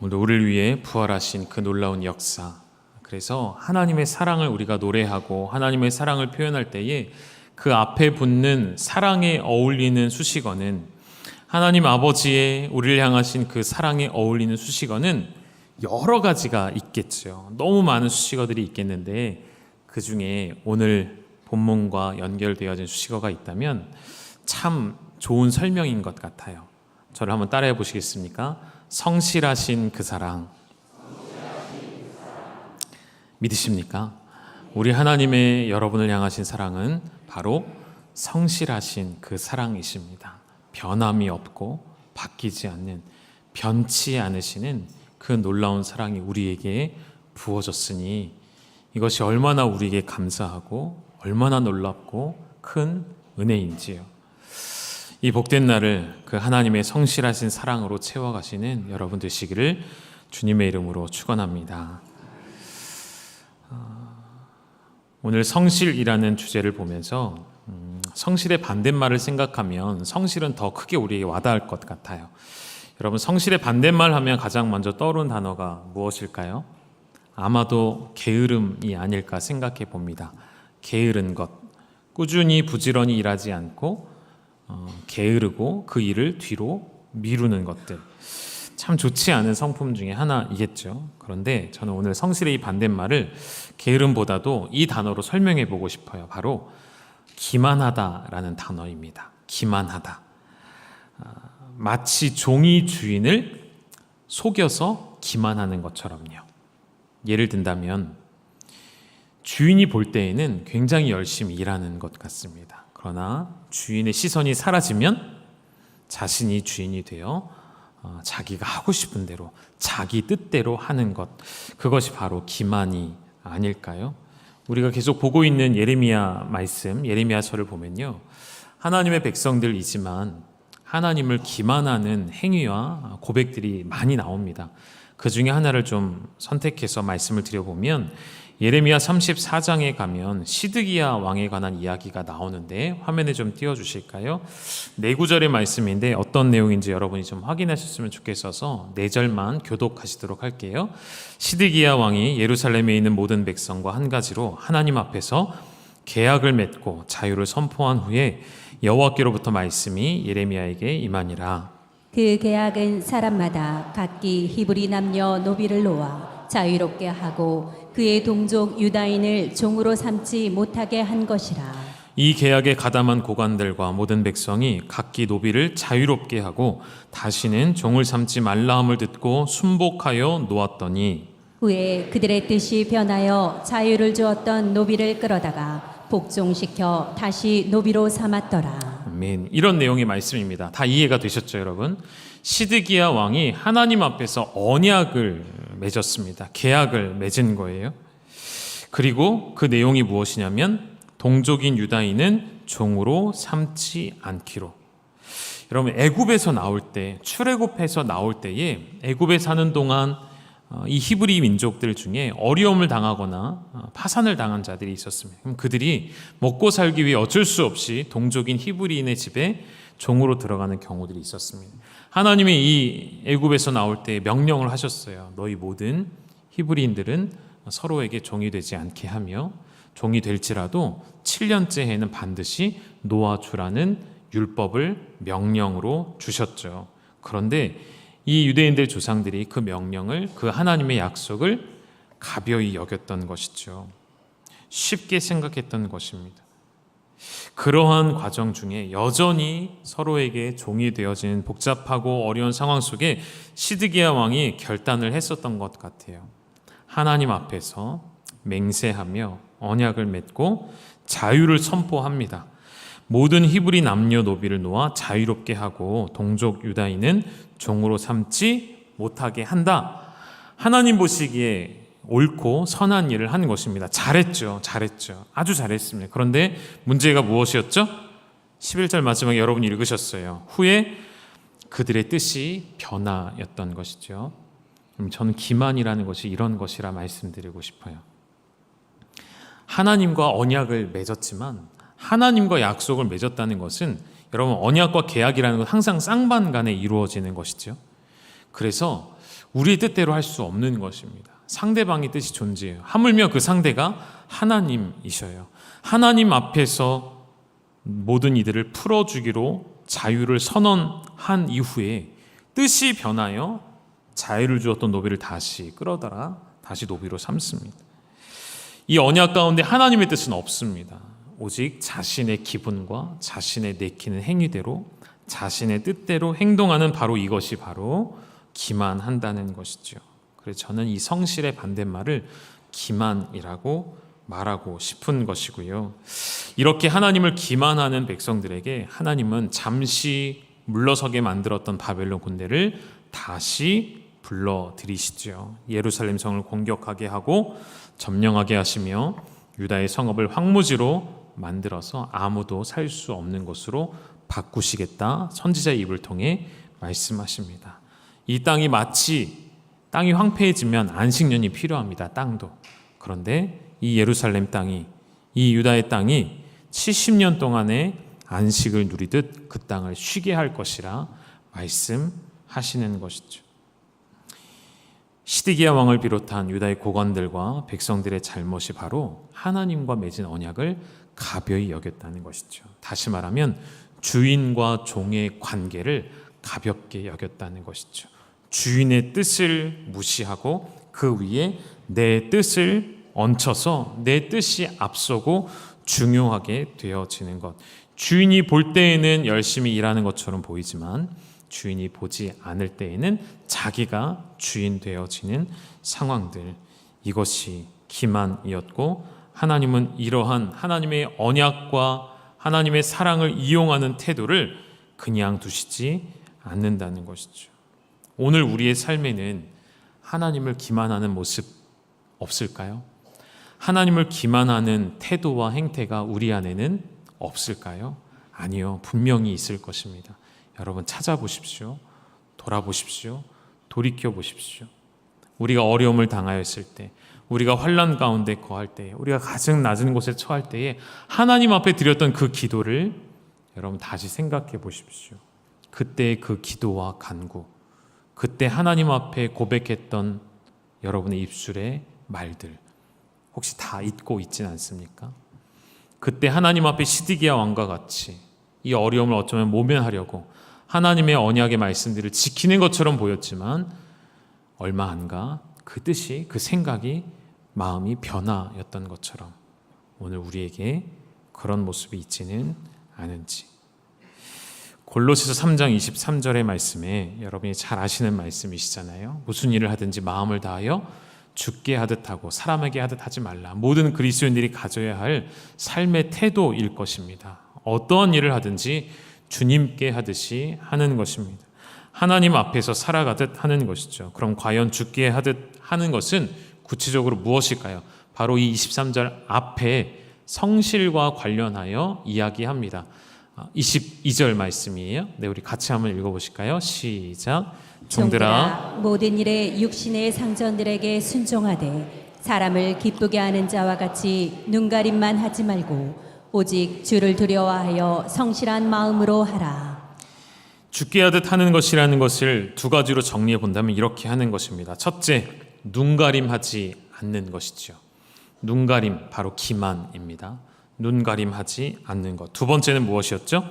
오늘 우리를 위해 부활하신 그 놀라운 역사, 그래서 하나님의 사랑을 우리가 노래하고 하나님의 사랑을 표현할 때에 그 앞에 붙는 사랑에 어울리는 수식어는, 하나님 아버지의 우리를 향하신 그 사랑에 어울리는 수식어는 여러 가지가 있겠죠. 너무 많은 수식어들이 있겠는데 그 중에 오늘 본문과 연결되어진 수식어가 있다면 참 좋은 설명인 것 같아요. 저를 한번 따라해 보시겠습니까? 성실하신 그 사랑. 믿으십니까? 우리 하나님의 여러분을 향하신 사랑은 바로 성실하신 그 사랑이십니다. 변함이 없고 바뀌지 않는, 변치 않으시는 그 놀라운 사랑이 우리에게 부어졌으니 이것이 얼마나 우리에게 감사하고 얼마나 놀랍고 큰 은혜인지요. 이 복된 날을 그 하나님의 성실하신 사랑으로 채워가시는 여러분 되시기를 주님의 이름으로 축원합니다. 오늘 성실이라는 주제를 보면서 성실의 반대말을 생각하면 성실은 더 크게 우리에게 와닿을 것 같아요. 여러분, 성실의 반대말 하면 가장 먼저 떠오르는 단어가 무엇일까요? 아마도 게으름이 아닐까 생각해 봅니다. 게으른 것, 꾸준히 부지런히 일하지 않고 게으르고 그 일을 뒤로 미루는 것들, 참 좋지 않은 성품 중에 하나이겠죠. 그런데 저는 오늘 성실의 이 반대말을 게으름보다도 이 단어로 설명해 보고 싶어요. 바로 기만하다라는 단어입니다. 기만하다. 마치 종이 주인을 속여서 기만하는 것처럼요. 예를 든다면 주인이 볼 때에는 굉장히 열심히 일하는 것 같습니다. 그러나 주인의 시선이 사라지면 자신이 주인이 되어 자기가 하고 싶은 대로 자기 뜻대로 하는 것, 그것이 바로 기만이 아닐까요? 우리가 계속 보고 있는 예레미야 말씀, 예레미야서를 보면요, 하나님의 백성들이지만 하나님을 기만하는 행위와 고백들이 많이 나옵니다. 그 중에 하나를 좀 선택해서 말씀을 드려보면 예레미야 34장에 가면 시드기야 왕에 관한 이야기가 나오는데 화면에 좀 띄워주실까요? 4구절의 말씀인데 어떤 내용인지 여러분이 좀 확인하셨으면 좋겠어서 4절만 교독하시도록 할게요. 시드기야 왕이 예루살렘에 있는 모든 백성과 한 가지로 하나님 앞에서 계약을 맺고 자유를 선포한 후에 여호와께로부터 말씀이 예레미야에게 임하니라. 그 계약은 사람마다 각기 히브리 남녀 노비를 놓아 자유롭게 하고 그의 동족 유다인을 종으로 삼지 못하게 한 것이라. 이 계약에 가담한 고관들과 모든 백성이 각기 노비를 자유롭게 하고 다시는 종을 삼지 말라 함을 듣고 순복하여 놓았더니 후에 그들의 뜻이 변하여 자유를 주었던 노비를 끌어다가 복종시켜 다시 노비로 삼았더라. 아멘. 이런 내용의 말씀입니다. 다 이해가 되셨죠, 여러분? 시드기야 왕이 하나님 앞에서 언약을 맺었습니다. 계약을 맺은 거예요. 그리고 그 내용이 무엇이냐면 동족인 유다인은 종으로 삼지 않기로. 여러분, 애굽에서 나올 때, 출애굽해서 나올 때에 애굽에 사는 동안 이 히브리 민족들 중에 어려움을 당하거나 파산을 당한 자들이 있었습니다. 그럼 그들이 먹고 살기 위해 어쩔 수 없이 동족인 히브리인의 집에 종으로 들어가는 경우들이 있었습니다. 하나님이 이 애굽에서 나올 때 명령을 하셨어요. 너희 모든 히브리인들은 서로에게 종이 되지 않게 하며 종이 될지라도 7년째 해는 반드시 놓아주라는 율법을 명령으로 주셨죠. 그런데 이 유대인들 조상들이 그 명령을, 그 하나님의 약속을 가벼이 여겼던 것이죠. 쉽게 생각했던 것입니다. 그러한 과정 중에 여전히 서로에게 종이 되어진 복잡하고 어려운 상황 속에 시드기야 왕이 결단을 했었던 것 같아요. 하나님 앞에서 맹세하며 언약을 맺고 자유를 선포합니다. 모든 히브리 남녀 노비를 놓아 자유롭게 하고 동족 유다인은 종으로 삼지 못하게 한다. 하나님 보시기에 옳고 선한 일을 한 것입니다. 잘했죠. 아주 잘했습니다. 그런데 문제가 무엇이었죠? 11절 마지막에 여러분이 읽으셨어요. 후에 그들의 뜻이 변화였던 것이죠. 저는 기만이라는 것이 이런 것이라 말씀드리고 싶어요. 하나님과 언약을 맺었지만 하나님과 약속을 맺었다는 것은 여러분, 언약과 계약이라는 건 항상 쌍방간에 이루어지는 것이죠. 그래서 우리의 뜻대로 할 수 없는 것입니다. 상대방의 뜻이 존재해요. 하물며 그 상대가 하나님이셔요. 하나님 앞에서 모든 이들을 풀어주기로 자유를 선언한 이후에 뜻이 변하여 자유를 주었던 노비를 다시 끌어들여 다시 노비로 삼습니다. 이 언약 가운데 하나님의 뜻은 없습니다. 오직 자신의 기분과 자신의 내키는 행위대로 자신의 뜻대로 행동하는 바로 이것이 바로 기만한다는 것이죠. 그래서 저는 이 성실의 반대말을 기만이라고 말하고 싶은 것이고요. 이렇게 하나님을 기만하는 백성들에게 하나님은 잠시 물러서게 만들었던 바벨론 군대를 다시 불러들이시죠. 예루살렘 성을 공격하게 하고 점령하게 하시며 유다의 성읍을 황무지로 만들어서 아무도 살 수 없는 곳으로 바꾸시겠다 선지자의 입을 통해 말씀하십니다. 이 땅이 마치 땅이 황폐해지면 안식년이 필요합니다. 땅도. 그런데 이 예루살렘 땅이 이 유다의 땅이 70년 동안의 안식을 누리듯 그 땅을 쉬게 할 것이라 말씀하시는 것이죠. 시드기야 왕을 비롯한 유다의 고관들과 백성들의 잘못이 바로 하나님과 맺은 언약을 가벼이 여겼다는 것이죠. 다시 말하면 주인과 종의 관계를 가볍게 여겼다는 것이죠. 주인의 뜻을 무시하고 그 위에 내 뜻을 얹혀서 내 뜻이 앞서고 중요하게 되어지는 것. 주인이 볼 때에는 열심히 일하는 것처럼 보이지만 주인이 보지 않을 때에는 자기가 주인 되어지는 상황들, 이것이 기만이었고 하나님은 이러한 하나님의 언약과 하나님의 사랑을 이용하는 태도를 그냥 두시지 않는다는 것이죠. 오늘 우리의 삶에는 하나님을 기만하는 모습 없을까요? 하나님을 기만하는 태도와 행태가 우리 안에는 없을까요? 아니요, 분명히 있을 것입니다. 여러분 찾아보십시오. 돌아보십시오. 돌이켜보십시오. 우리가 어려움을 당하였을 때, 우리가 환난 가운데 거할 때, 우리가 가장 낮은 곳에 처할 때에 하나님 앞에 드렸던 그 기도를 여러분 다시 생각해 보십시오. 그때의 그 기도와 간구, 그때 하나님 앞에 고백했던 여러분의 입술의 말들 혹시 다 잊고 있진 않습니까? 그때 하나님 앞에 시드기야 왕과 같이 이 어려움을 어쩌면 모면하려고 하나님의 언약의 말씀들을 지키는 것처럼 보였지만 얼마 안가 그 뜻이, 그 생각이, 마음이 변화였던 것처럼 오늘 우리에게 그런 모습이 있지는 않은지. 골로새서 3장 23절의 말씀에 여러분이 잘 아시는 말씀이시잖아요. 무슨 일을 하든지 마음을 다하여 주께 하듯 하고 사람에게 하듯 하지 말라. 모든 그리스도인들이 가져야 할 삶의 태도일 것입니다. 어떠한 일을 하든지 주님께 하듯이 하는 것입니다. 하나님 앞에서 살아가듯 하는 것이죠. 그럼 과연 주께 하듯 하는 것은 구체적으로 무엇일까요? 바로 이 23절 앞에 성실과 관련하여 이야기합니다. 22절 말씀이에요. 네, 우리 같이 한번 읽어보실까요? 시작. 종들아 모든 일에 육신의 상전들에게 순종하되 사람을 기쁘게 하는 자와 같이 눈가림만 하지 말고 오직 주를 두려워하여 성실한 마음으로 하라. 주께 하듯 하는 것이라는 것을 두 가지로 정리해 본다면 이렇게 하는 것입니다. 첫째, 눈가림하지 않는 것이죠. 눈가림, 바로 기만입니다. 눈가림하지 않는 것. 두 번째는 무엇이었죠?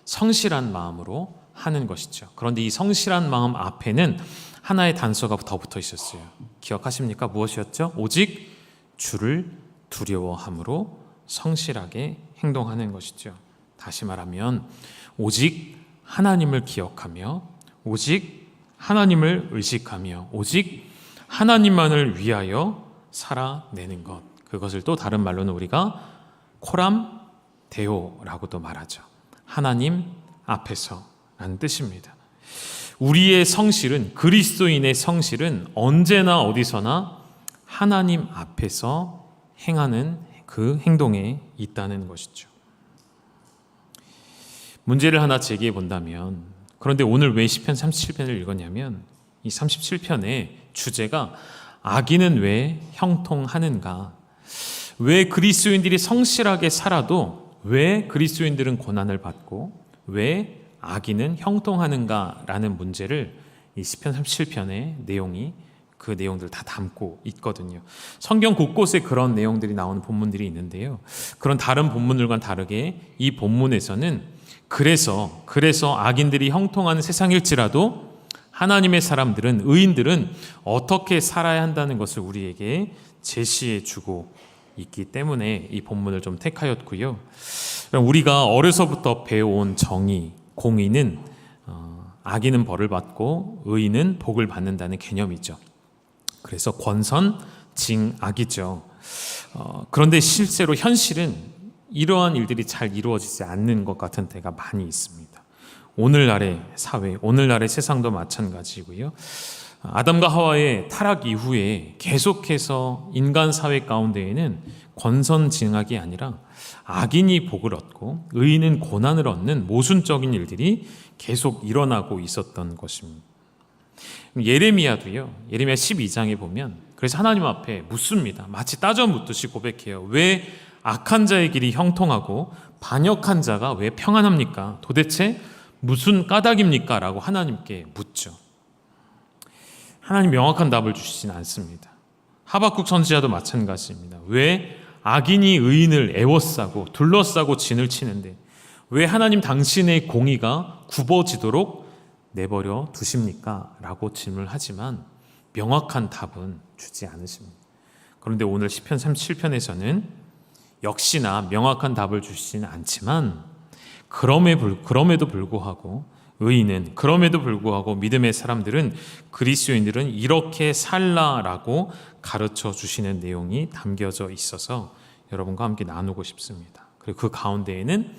성실한 마음으로 하는 것이죠. 그런데 이 성실한 마음 앞에는 하나의 단서가 더 붙어 있었어요. 기억하십니까? 무엇이었죠? 오직 주를 두려워함으로 성실하게 행동하는 것이죠. 다시 말하면 오직 하나님을 기억하며 오직 하나님을 의식하며 오직 하나님만을 위하여 살아내는 것. 그것을 또 다른 말로는 우리가 코람 데오라고도 말하죠. 하나님 앞에서라는 뜻입니다. 우리의 성실은, 그리스도인의 성실은 언제나 어디서나 하나님 앞에서 행하는 그 행동에 있다는 것이죠. 문제를 하나 제기해 본다면, 그런데 오늘 왜 시편 37편을 읽었냐면 이 37편의 주제가 악인은 왜 형통하는가, 왜 그리스도인들이 성실하게 살아도 왜 그리스도인들은 고난을 받고 왜 악인은 형통하는가라는 문제를 이 시편 37편의 내용이 그 내용들을 다 담고 있거든요. 성경 곳곳에 그런 내용들이 나오는 본문들이 있는데요. 그런 다른 본문들과는 다르게 이 본문에서는 그래서 악인들이 형통하는 세상일지라도 하나님의 사람들은, 의인들은 어떻게 살아야 한다는 것을 우리에게 제시해 주고 있기 때문에 이 본문을 좀 택하였고요. 우리가 어려서부터 배워온 정의, 공의는 악인은 벌을 받고 의인은 복을 받는다는 개념이죠. 그래서 권선, 징, 악이죠. 그런데 실제로 현실은 이러한 일들이 잘 이루어지지 않는 것 같은 때가 많이 있습니다. 오늘날의 사회, 오늘날의 세상도 마찬가지고요. 아담과 하와의 타락 이후에 계속해서 인간 사회 가운데에는 권선징악이 아니라 악인이 복을 얻고 의인은 고난을 얻는 모순적인 일들이 계속 일어나고 있었던 것입니다. 예레미야도요. 예레미야 12장에 보면 그래서 하나님 앞에 묻습니다. 마치 따져 묻듯이 고백해요. 왜 악한 자의 길이 형통하고 반역한 자가 왜 평안합니까? 도대체 무슨 까닭입니까? 라고 하나님께 묻죠. 하나님 명확한 답을 주시진 않습니다. 하박국 선지자도 마찬가지입니다. 왜 악인이 의인을 애워싸고 둘러싸고 진을 치는데 왜 하나님 당신의 공의가 굽어지도록 내버려 두십니까? 라고 질문을 하지만 명확한 답은 주지 않으십니다. 그런데 오늘 시편 37편에서는 역시나 명확한 답을 주시지는 않지만 그럼에도 불구하고 의인은, 그럼에도 불구하고 믿음의 사람들은, 그리스도인들은 이렇게 살라라고 가르쳐 주시는 내용이 담겨져 있어서 여러분과 함께 나누고 싶습니다. 그리고 그 가운데에는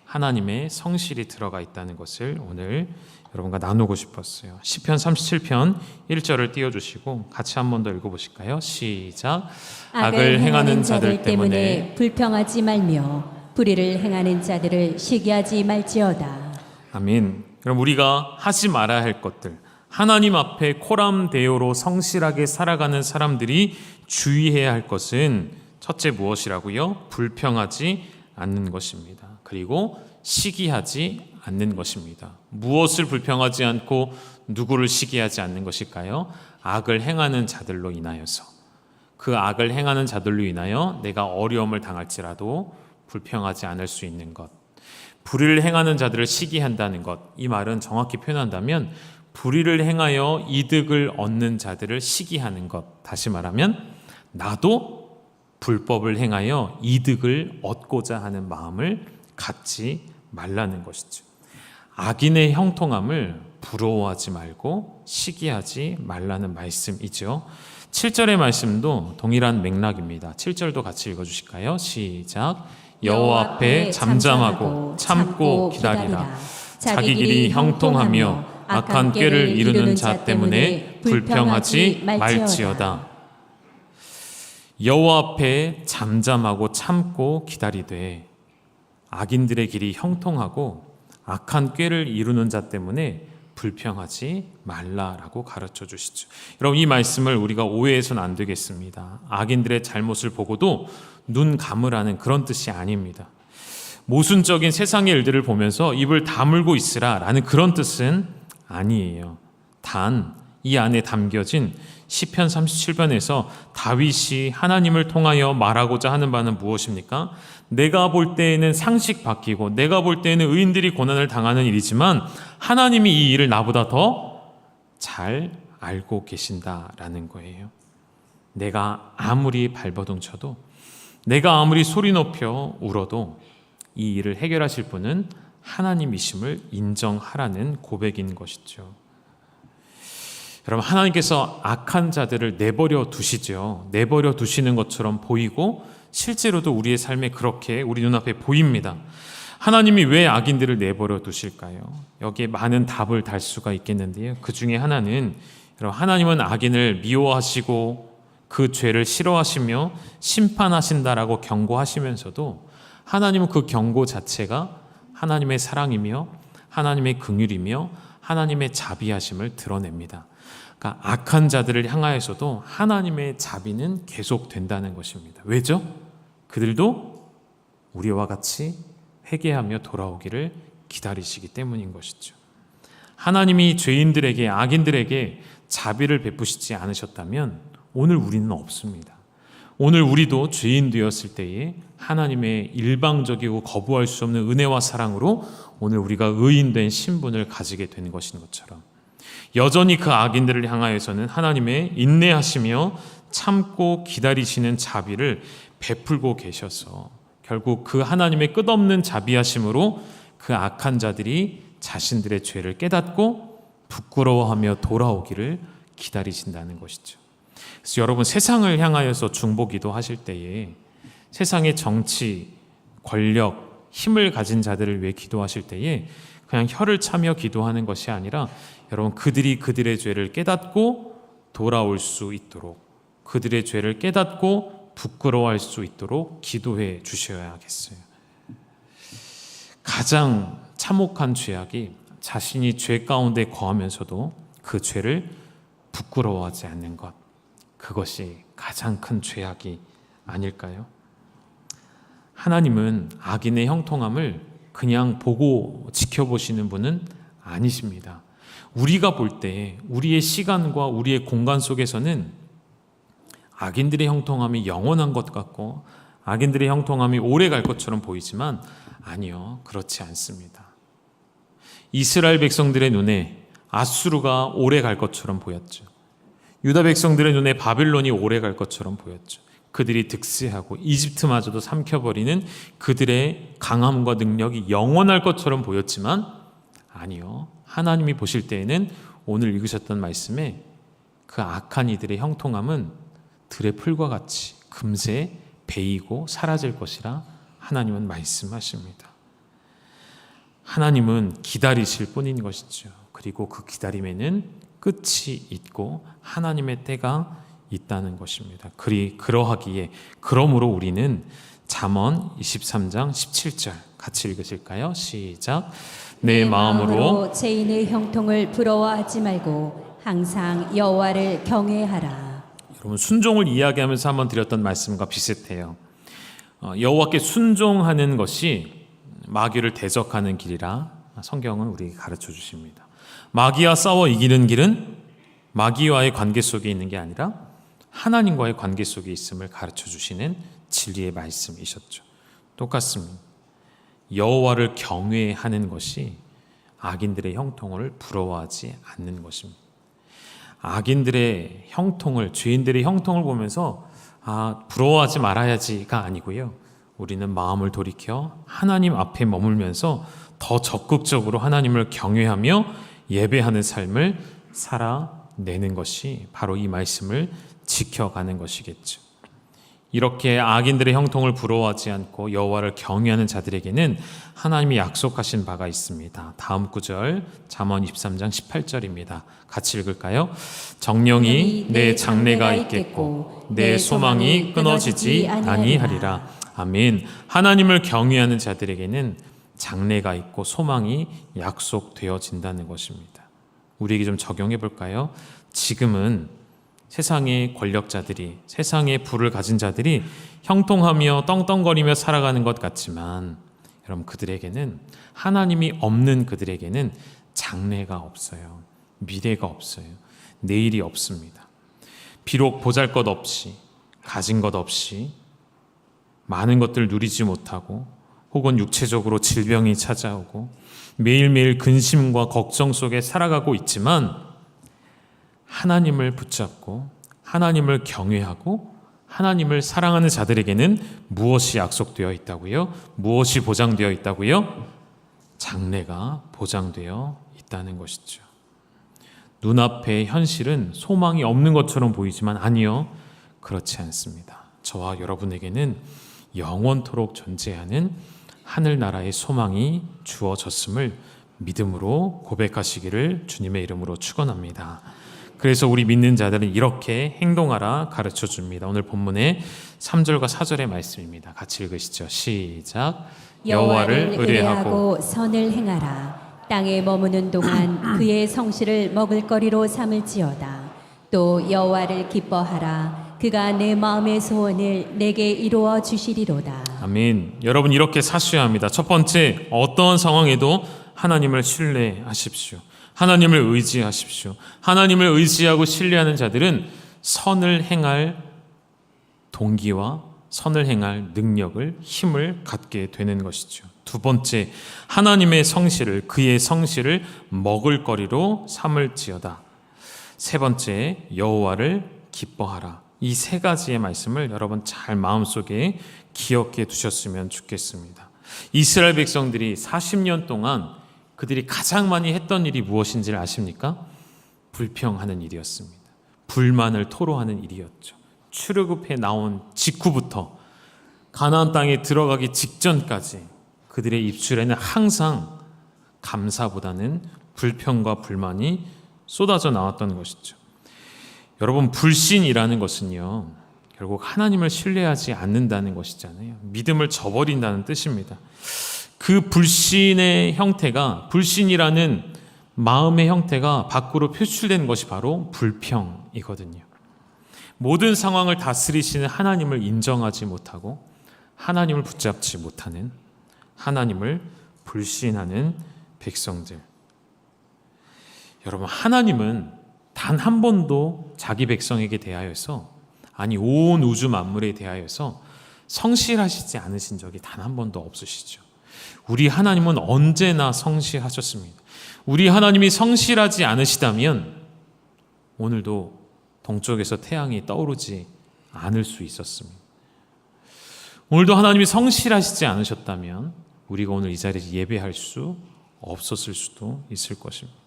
하나님의 성실이 들어가 있다는 것을 오늘 여러분과 나누고 싶었어요. 시편 37편 1절을 띄워주시고 같이 한 번 더 읽어보실까요? 시작. 악을 행하는 자들 때문에 불평하지 말며 불의를 행하는 자들을 시기하지 말지어다. 아멘. 그럼 우리가 하지 말아야 할 것들, 하나님 앞에 코람데오로 성실하게 살아가는 사람들이 주의해야 할 것은 첫째 무엇이라고요? 불평하지 않는 것입니다. 그리고 시기하지 않는 것입니다. 무엇을 불평하지 않고 누구를 시기하지 않는 것일까요? 악을 행하는 자들로 인하여서. 그 악을 행하는 자들로 인하여 내가 어려움을 당할지라도 불평하지 않을 수 있는 것. 불의를 행하는 자들을 시기한다는 것. 이 말은 정확히 표현한다면 불의를 행하여 이득을 얻는 자들을 시기하는 것. 다시 말하면 나도 불법을 행하여 이득을 얻고자 하는 마음을 갖지 말라는 것이죠. 악인의 형통함을 부러워하지 말고 시기하지 말라는 말씀이죠. 7절의 말씀도 동일한 맥락입니다. 7절도 같이 읽어주실까요? 시작. 여호와 앞에 잠잠하고 참고 기다리라. 자기 길이 형통하며 악한 꾀를 이루는 자 때문에 불평하지 말지어다. 여호와 앞에 잠잠하고 참고 기다리되 악인들의 길이 형통하고 악한 꾀를 이루는 자 때문에 불평하지 말라라고 가르쳐 주시죠. 여러분, 이 말씀을 우리가 오해해서는 안 되겠습니다. 악인들의 잘못을 보고도 눈 감으라는 그런 뜻이 아닙니다. 모순적인 세상의 일들을 보면서 입을 다물고 있으라 라는 그런 뜻은 아니에요. 단 이 안에 담겨진 시편 37편에서 다윗이 하나님을 통하여 말하고자 하는 바는 무엇입니까? 내가 볼 때에는 상식 바뀌고 내가 볼 때에는 의인들이 고난을 당하는 일이지만 하나님이 이 일을 나보다 더 잘 알고 계신다라는 거예요. 내가 아무리 발버둥 쳐도 내가 아무리 소리 높여 울어도 이 일을 해결하실 분은 하나님이심을 인정하라는 고백인 것이죠. 여러분, 하나님께서 악한 자들을 내버려 두시죠. 내버려 두시는 것처럼 보이고 실제로도 우리의 삶에 그렇게 우리 눈앞에 보입니다. 하나님이 왜 악인들을 내버려 두실까요? 여기에 많은 답을 달 수가 있겠는데요. 그 중에 하나는 여러분, 하나님은 악인을 미워하시고 그 죄를 싫어하시며 심판하신다라고 경고하시면서도 하나님은 그 경고 자체가 하나님의 사랑이며 하나님의 긍휼이며 하나님의 자비하심을 드러냅니다. 그러니까 악한 자들을 향하여서도 하나님의 자비는 계속된다는 것입니다. 왜죠? 그들도 우리와 같이 회개하며 돌아오기를 기다리시기 때문인 것이죠. 하나님이 죄인들에게, 악인들에게 자비를 베푸시지 않으셨다면 오늘 우리는 없습니다. 오늘 우리도 죄인 되었을 때에 하나님의 일방적이고 거부할 수 없는 은혜와 사랑으로 오늘 우리가 의인된 신분을 가지게 되는 것인 것처럼, 여전히 그 악인들을 향하여서는 하나님의 인내하시며 참고 기다리시는 자비를 베풀고 계셔서 결국 그 하나님의 끝없는 자비하심으로 그 악한 자들이 자신들의 죄를 깨닫고 부끄러워하며 돌아오기를 기다리신다는 것이죠. 그래서 여러분, 세상을 향하여서 중보기도 하실 때에 세상의 정치, 권력, 힘을 가진 자들을 위해 기도하실 때에 그냥 혀를 차며 기도하는 것이 아니라 여러분, 그들이 그들의 죄를 깨닫고 돌아올 수 있도록, 그들의 죄를 깨닫고 부끄러워할 수 있도록 기도해 주셔야 하겠어요. 가장 참혹한 죄악이 자신이 죄 가운데 거하면서도 그 죄를 부끄러워하지 않는 것, 그것이 가장 큰 죄악이 아닐까요? 하나님은 악인의 형통함을 그냥 보고 지켜보시는 분은 아니십니다. 우리가 볼 때 우리의 시간과 우리의 공간 속에서는 악인들의 형통함이 영원한 것 같고 악인들의 형통함이 오래 갈 것처럼 보이지만 아니요, 그렇지 않습니다. 이스라엘 백성들의 눈에 아수르가 오래 갈 것처럼 보였죠. 유다 백성들의 눈에 바빌론이 오래 갈 것처럼 보였죠. 그들이 득세하고 이집트마저도 삼켜버리는 그들의 강함과 능력이 영원할 것처럼 보였지만 아니요, 하나님이 보실 때에는 오늘 읽으셨던 말씀에 그 악한 이들의 형통함은 들의 풀과 같이 금세 베이고 사라질 것이라 하나님은 말씀하십니다. 하나님은 기다리실 뿐인 것이죠. 그리고 그 기다림에는 끝이 있고 하나님의 때가 있다는 것입니다. 그러하기에 그러므로 우리는 잠언 23장 17절 같이 읽으실까요? 시작. 내 마음으로 죄인의 형통을 부러워하지 말고 항상 여호와를 경외하라. 여러분, 순종을 이야기하면서 한번 드렸던 말씀과 비슷해요. 여호와께 순종하는 것이 마귀를 대적하는 길이라 성경은 우리에게 가르쳐 주십니다. 마귀와 싸워 이기는 길은 마귀와의 관계 속에 있는 게 아니라 하나님과의 관계 속에 있음을 가르쳐 주시는 진리의 말씀이셨죠. 똑같습니다. 여호와를 경외하는 것이 악인들의 형통을 부러워하지 않는 것입니다. 악인들의 형통을, 죄인들의 형통을 보면서 부러워하지 말아야지가 아니고요. 우리는 마음을 돌이켜 하나님 앞에 머물면서 더 적극적으로 하나님을 경외하며 예배하는 삶을 살아내는 것이 바로 이 말씀을 지켜가는 것이겠죠. 이렇게 악인들의 형통을 부러워하지 않고 여호와를 경외하는 자들에게는 하나님이 약속하신 바가 있습니다. 다음 구절 잠언 23장 18절입니다. 같이 읽을까요? 정령이 내 장래가 있겠고 내 소망이 끊어지지 아니하리라. 아멘. 하나님을 경외하는 자들에게는 장래가 있고 소망이 약속되어진다는 것입니다. 우리에게 좀 적용해 볼까요? 지금은 세상의 권력자들이, 세상의 부를 가진 자들이 형통하며 떵떵거리며 살아가는 것 같지만 여러분, 그들에게는, 하나님이 없는 그들에게는 장래가 없어요. 미래가 없어요. 내일이 없습니다. 비록 보잘것 없이, 가진 것 없이 많은 것들을 누리지 못하고 혹은 육체적으로 질병이 찾아오고 매일매일 근심과 걱정 속에 살아가고 있지만 하나님을 붙잡고 하나님을 경외하고 하나님을 사랑하는 자들에게는 무엇이 약속되어 있다고요? 무엇이 보장되어 있다고요? 장래가 보장되어 있다는 것이죠. 눈앞의 현실은 소망이 없는 것처럼 보이지만 아니요, 그렇지 않습니다. 저와 여러분에게는 영원토록 존재하는 하늘나라의 소망이 주어졌음을 믿음으로 고백하시기를 주님의 이름으로 축원합니다. 그래서 우리 믿는 자들은 이렇게 행동하라 가르쳐 줍니다. 오늘 본문의 3절과 4절의 말씀입니다. 같이 읽으시죠. 시작. 여호와를 의뢰하고 선을 행하라. 땅에 머무는 동안 그의 성실을 먹을거리로 삼을지어다. 또 여호와를 기뻐하라. 그가 내 마음의 소원을 내게 이루어 주시리로다. 아멘. 여러분, 이렇게 사셔야 합니다. 첫 번째, 어떠한 상황에도 하나님을 신뢰하십시오. 하나님을 의지하십시오. 하나님을 의지하고 신뢰하는 자들은 선을 행할 동기와 선을 행할 능력을, 힘을 갖게 되는 것이죠. 두 번째, 하나님의 성실을, 그의 성실을 먹을거리로 삼을지어다. 세 번째, 여호와를 기뻐하라. 이 세 가지의 말씀을 여러분 잘 마음속에 기억해 두셨으면 좋겠습니다. 이스라엘 백성들이 40년 동안 그들이 가장 많이 했던 일이 무엇인지를 아십니까? 불평하는 일이었습니다. 불만을 토로하는 일이었죠. 출애굽해 나온 직후부터 가나안 땅에 들어가기 직전까지 그들의 입술에는 항상 감사보다는 불평과 불만이 쏟아져 나왔던 것이죠. 여러분, 불신이라는 것은요, 결국 하나님을 신뢰하지 않는다는 것이잖아요. 믿음을 저버린다는 뜻입니다. 그 불신의 형태가, 불신이라는 마음의 형태가 밖으로 표출된 것이 바로 불평이거든요. 모든 상황을 다스리시는 하나님을 인정하지 못하고 하나님을 붙잡지 못하는, 하나님을 불신하는 백성들. 여러분, 하나님은 단 한 번도 자기 백성에게 대하여서, 아니 온 우주 만물에 대하여서 성실하시지 않으신 적이 단 한 번도 없으시죠. 우리 하나님은 언제나 성실하셨습니다. 우리 하나님이 성실하지 않으시다면 오늘도 동쪽에서 태양이 떠오르지 않을 수 있었습니다. 오늘도 하나님이 성실하시지 않으셨다면 우리가 오늘 이 자리에서 예배할 수 없었을 수도 있을 것입니다.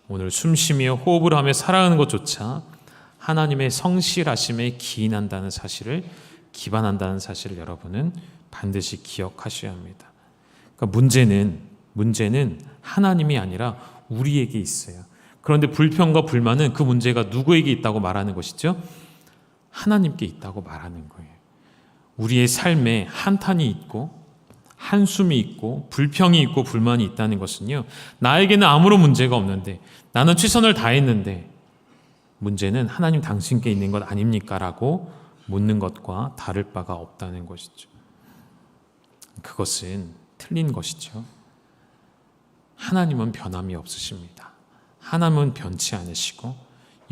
오늘 숨쉬며 호흡을 하며 살아가는 것조차 하나님의 성실하심에 기인한다는 사실을, 기반한다는 사실을 여러분은 반드시 기억하셔야 합니다. 그러니까 문제는 하나님이 아니라 우리에게 있어요. 그런데 불평과 불만은 그 문제가 누구에게 있다고 말하는 것이죠? 하나님께 있다고 말하는 거예요. 우리의 삶에 한탄이 있고 한숨이 있고 불평이 있고 불만이 있다는 것은요, 나에게는 아무런 문제가 없는데, 나는 최선을 다했는데 문제는 하나님 당신께 있는 것 아닙니까? 라고 묻는 것과 다를 바가 없다는 것이죠. 그것은 틀린 것이죠. 하나님은 변함이 없으십니다. 하나님은 변치 않으시고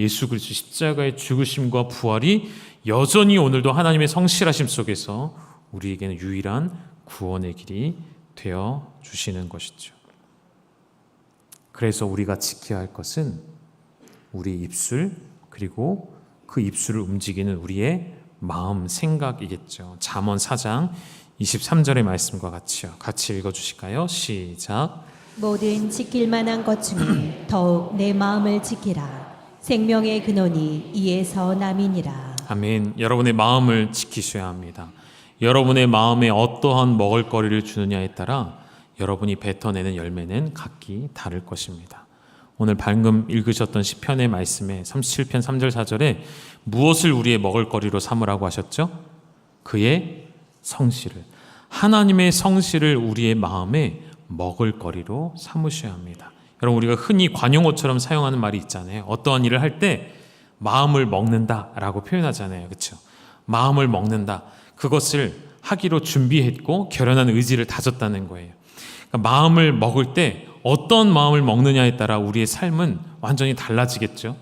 예수 그리스도 십자가의 죽으심과 부활이 여전히 오늘도 하나님의 성실하심 속에서 우리에게는 유일한 구원의 길이 되어 주시는 것이죠. 그래서 우리가 지켜야 할 것은 우리 입술, 그리고 그 입술을 움직이는 우리의 마음, 생각이겠죠. 잠언 4장 23절의 말씀과 같이요. 같이 읽어주실까요? 시작. 모든 지킬 만한 것 중에 더욱 내 마음을 지키라. 생명의 근원이 이에서 남이니라. 아멘. 여러분의 마음을 지키셔야 합니다. 여러분의 마음에 어떠한 먹을거리를 주느냐에 따라 여러분이 뱉어내는 열매는 각기 다를 것입니다. 오늘 방금 읽으셨던 시편의 말씀에 37편 3절 4절에 무엇을 우리의 먹을거리로 삼으라고 하셨죠? 그의 성실을, 하나님의 성실을 우리의 마음에 먹을거리로 삼으셔야 합니다. 여러분, 우리가 흔히 관용어처럼 사용하는 말이 있잖아요. 어떠한 일을 할 때 마음을 먹는다라고 표현하잖아요. 그렇죠? 마음을 먹는다. 그것을 하기로 준비했고 결연한 의지를 다졌다는 거예요. 그러니까 마음을 먹을 때 어떤 마음을 먹느냐에 따라 우리의 삶은 완전히 달라지겠죠.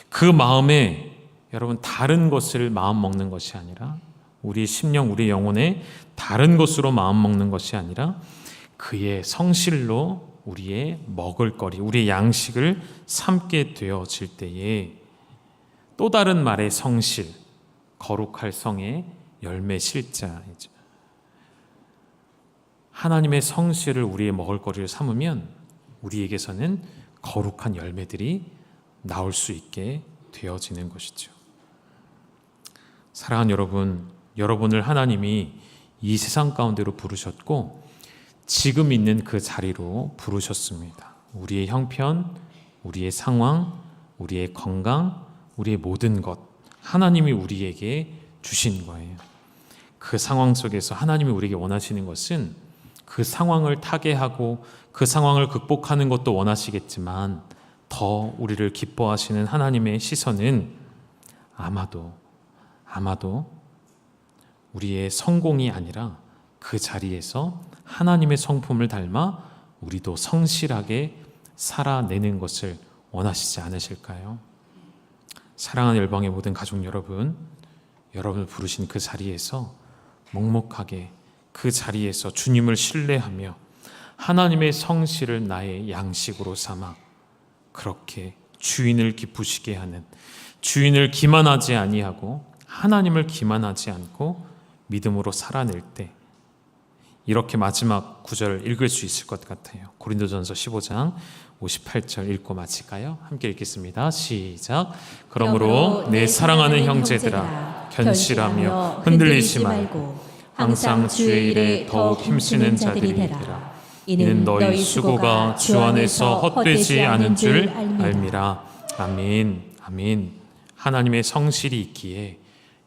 그 마음에 여러분 다른 것을 마음 먹는 것이 아니라, 우리의 심령, 우리의 영혼에 다른 것으로 마음 먹는 것이 아니라 그의 성실로 우리의 먹을거리, 우리의 양식을 삼게 되어질 때에 또 다른 말의 성실, 거룩할 성의 열매 실자이죠. 하나님의 성실을 우리의 먹을거리를 삼으면 우리에게서는 거룩한 열매들이 나올 수 있게 되어지는 것이죠. 사랑하는 여러분, 여러분을 하나님이 이 세상 가운데로 부르셨고 지금 있는 그 자리로 부르셨습니다. 우리의 형편, 우리의 상황, 우리의 건강, 우리의 모든 것, 하나님이 우리에게 주신 거예요. 그 상황 속에서 하나님이 우리에게 원하시는 것은 그 상황을 타개하고 그 상황을 극복하는 것도 원하시겠지만 더 우리를 기뻐하시는 하나님의 시선은 아마도 우리의 성공이 아니라 그 자리에서 하나님의 성품을 닮아 우리도 성실하게 살아내는 것을 원하시지 않으실까요? 사랑하는 열방의 모든 가족 여러분, 여러분을 부르신 그 자리에서 묵묵하게 그 자리에서 주님을 신뢰하며 하나님의 성실을 나의 양식으로 삼아 그렇게 주인을 기쁘시게 하는, 주인을 기만하지 아니하고 하나님을 기만하지 않고 믿음으로 살아낼 때 이렇게 마지막 구절을 읽을 수 있을 것 같아요. 고린도전서 15장 58절 읽고 마칠까요? 함께 읽겠습니다. 시작. 그러므로 내 사랑하는 형제들아, 견실하며 흔들리지 말고 항상 주의 일에 더욱 힘쓰는 자들이 되라. 이는 너희 수고가 주 안에서 헛되지 않은 줄 알미라. 아멘. 아멘. 하나님의 성실이 있기에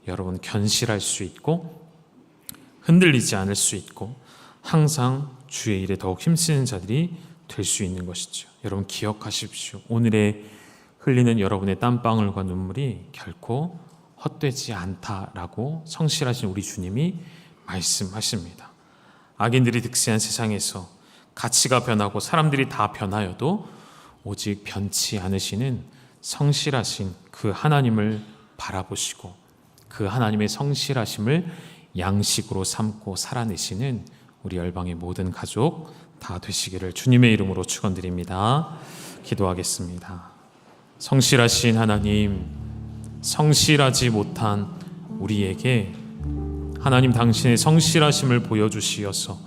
여러분 견실할 수 있고 흔들리지 않을 수 있고 항상 주의 일에 더욱 힘쓰는 자들이 될 수 있는 것이죠. 여러분 기억하십시오. 오늘의 흘리는 여러분의 땀방울과 눈물이 결코 헛되지 않다라고 성실하신 우리 주님이 말씀하십니다. 악인들이 득세한 세상에서 가치가 변하고 사람들이 다 변하여도 오직 변치 않으시는 성실하신 그 하나님을 바라보시고 그 하나님의 성실하심을 양식으로 삼고 살아내시는 우리 열방의 모든 가족 다 되시기를 주님의 이름으로 축원드립니다. 기도하겠습니다. 성실하신 하나님, 성실하지 못한 우리에게 하나님 당신의 성실하심을 보여주시어서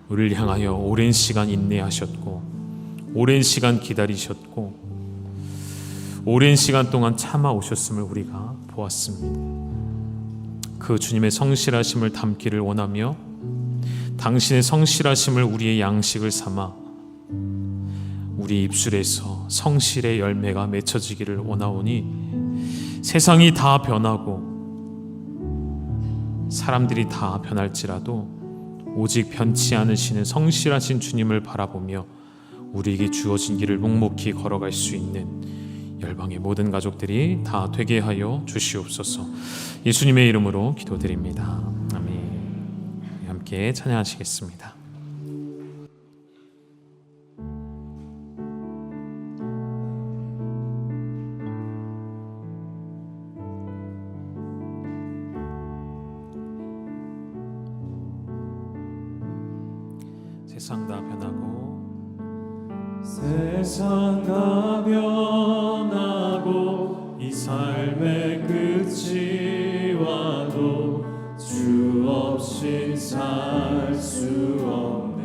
우리를 향하여 오랜 시간 인내하셨고 오랜 시간 기다리셨고 오랜 시간 동안 참아오셨음을 우리가 보았습니다. 그 주님의 성실하심을 담기를 원하며 당신의 성실하심을 우리의 양식을 삼아 우리 입술에서 성실의 열매가 맺혀지기를 원하오니 세상이 다 변하고 사람들이 다 변할지라도 오직 변치 않으시는 성실하신 주님을 바라보며 우리에게 주어진 길을 묵묵히 걸어갈 수 있는 열방의 모든 가족들이 다 되게 하여 주시옵소서. 예수님의 이름으로 기도드립니다. 아멘. 함께 찬양하시겠습니다. 세상 다 변하고 세상 다 변하고 이 삶의 끝이 와도 주 없이 살 수 없네.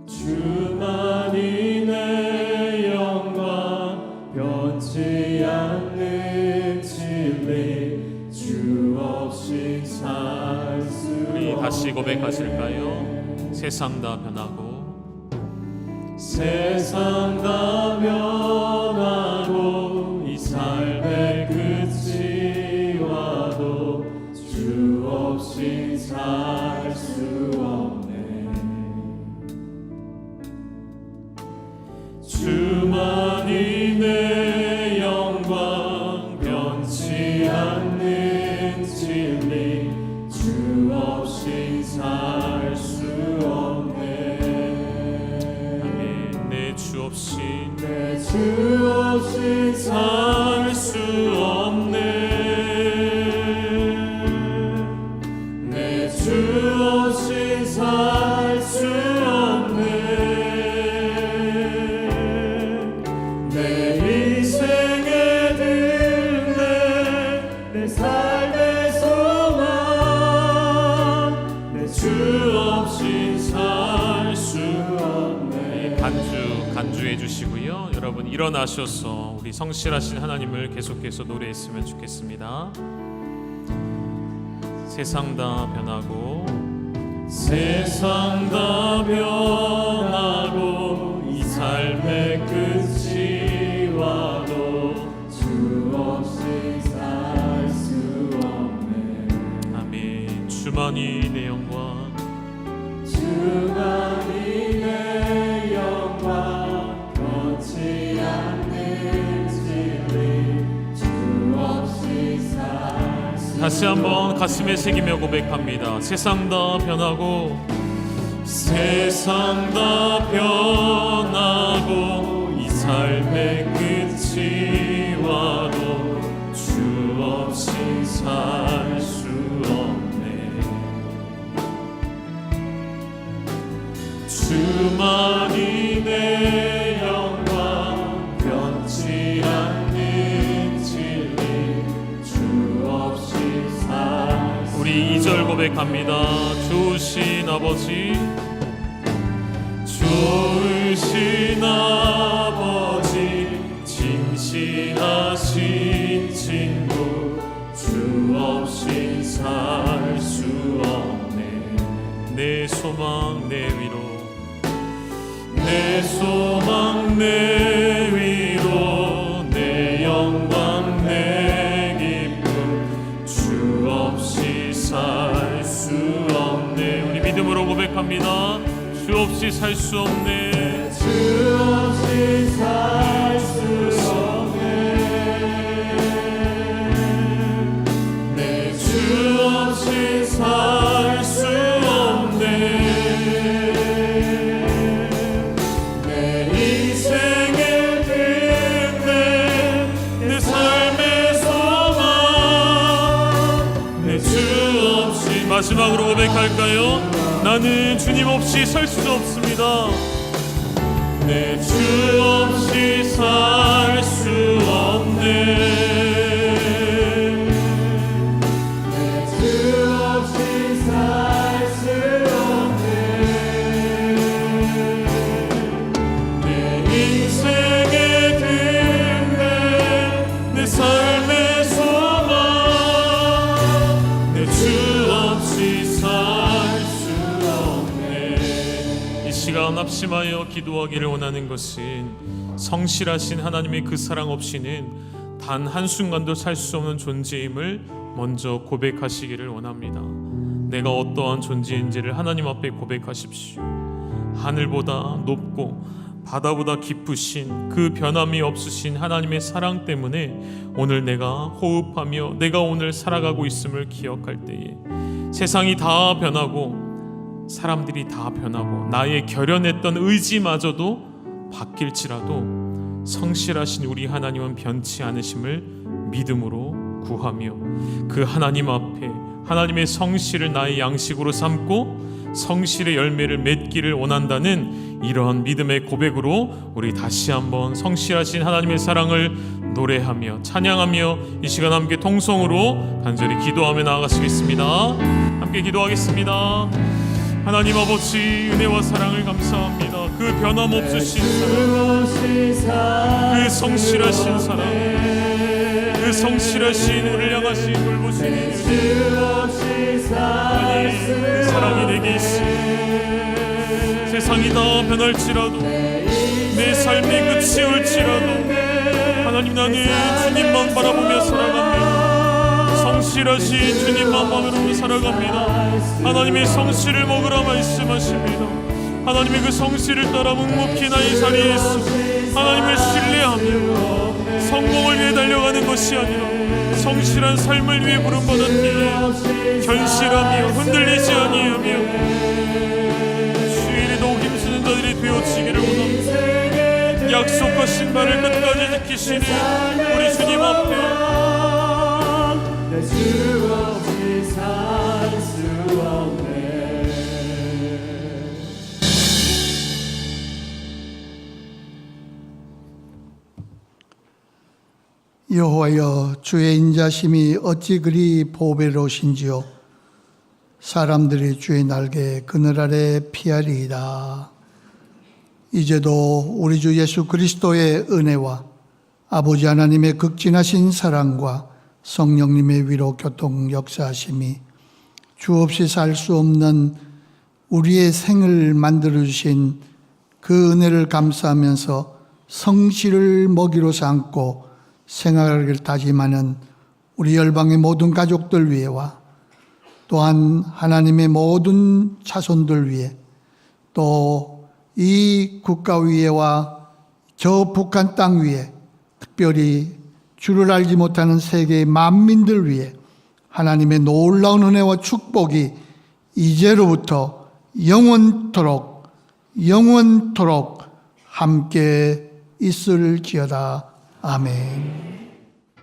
주만이 내 영광 변치 않는 진리 주 없이 살 수 우리 다시 고백하실까요? 세상 다 변하고 세상 다 변하고 이 삶의 끝이 와도 주 없이 살 수 없네. 주만이 내 영광 변치 않는 진리 주 없이 살 수 없네. 아멘. 내 주 없이 내 주 없이 살 수 없네. 내 주 없이 살 수 없네. 내 인생의 들레 내 삶의 소망 내 주 없이 살 수 없네. 간주해 주시고요. 여러분 일어나셔서 우리 성실하신 하나님을 계속해서 노래했으면 좋겠습니다. 세상 다 변하고 세상 다 변하고 이 삶의 끝이 와도 주 없이 살 수 없네. 아멘. 주만이 내 영광 주만이 내 영광 변치 않는 진리 주 없이 살 수 다시 한번 가슴에 새기며 고백합니다. 세상 다 변하고 세상 다 변하고 이 삶의 끝이 와도 주 없이 살 수 없네. 주만이 내 영광 변치 않는 진리 주 없이 살 수 우리 2절 고백합니다. 좋으신 아버지, 좋으신 아버지 진실하신 친구 주 없이 살 수 없네. 내 소망 내 위로, 내 소망 내 위로 내 영광 내 기쁨 주 없이 살 수 없네. 우리 믿음으로 고백합니다. 주 없이 살 수 없네. 주 없이 살 수 없네. 내 주 없이 살 수 없네. 내 인생의 빛내 내 삶의 소망 내 주 없이. 마지막으로 고백할까요? 나는 주님 없이 살 수 없습니다. 내 주 없이 살 수 없네. 내 주 없이 살 수 없네. 내 인생의 빛내 내 삶의 소망 내 주 없이 살 수 없네. 이 시간 합심하여 기도하기를 원하는 것은 성실하신 하나님의 그 사랑 없이는 단 한순간도 살 수 없는 존재임을 먼저 고백하시기를 원합니다. 내가 어떠한 존재인지를 하나님 앞에 고백하십시오. 하늘보다 높고 바다보다 깊으신 그 변함이 없으신 하나님의 사랑 때문에 오늘 내가 호흡하며 내가 오늘 살아가고 있음을 기억할 때에 세상이 다 변하고 사람들이 다 변하고 나의 결연했던 의지마저도 바뀔지라도 성실하신 우리 하나님은 변치 않으심을 믿음으로 구하며 그 하나님 앞에 하나님의 성실을 나의 양식으로 삼고 성실의 열매를 맺기를 원한다는 이러한 믿음의 고백으로 우리 다시 한번 성실하신 하나님의 사랑을 노래하며 찬양하며 이 시간 함께 통성으로 간절히 기도하며 나아가시겠습니다. 함께 기도하겠습니다. 하나님 아버지, 은혜와 사랑을 감사합니다. 그 변함없으신 사랑, 그 성실하신 사랑, 그 성실하신 우리를 향하신 돌보시는 하나님, 그 사랑이 내게 있으니 세상이 다 변할지라도 내 삶의 끝이 올지라도 하나님, 나는 주님만 바라보며 살아갑니다. 성실하신 주님만 바라보며 살아갑니다. 하나님의 성실을 먹으라 말씀하십니다. 하나님의 그 성실을 따라 묵묵히 나의 자리에 있어 하나님을 신뢰하며 성공을 위해 달려가는 것이 아니라 성실한 삶을 위해 부름받았기에 견실하며 흔들리지 아니하며 주일에 더욱 힘쓰는 자들이 되어지기를 원합니다. 약속하신 말을 끝까지 지키시는 우리 주님 앞에 내 주 없이 살 수 없네. 여호와여, 주의 인자심이 어찌 그리 보배로우신지요. 사람들이 주의 날개 그늘 아래 피하리이다. 이제도 우리 주 예수 그리스도의 은혜와 아버지 하나님의 극진하신 사랑과 성령님의 위로 교통 역사하심이 주 없이 살 수 없는 우리의 생을 만들어주신 그 은혜를 감사하면서 성실을 먹이로 삼고 생활을 다짐하는 우리 열방의 모든 가족들 위에와 또한 하나님의 모든 자손들 위에 또 이 국가 위에와 저 북한 땅 위에 특별히 주를 알지 못하는 세계의 만민들 위해 하나님의 놀라운 은혜와 축복이 이제로부터 영원토록 영원토록 함께 있을지어다. 아멘.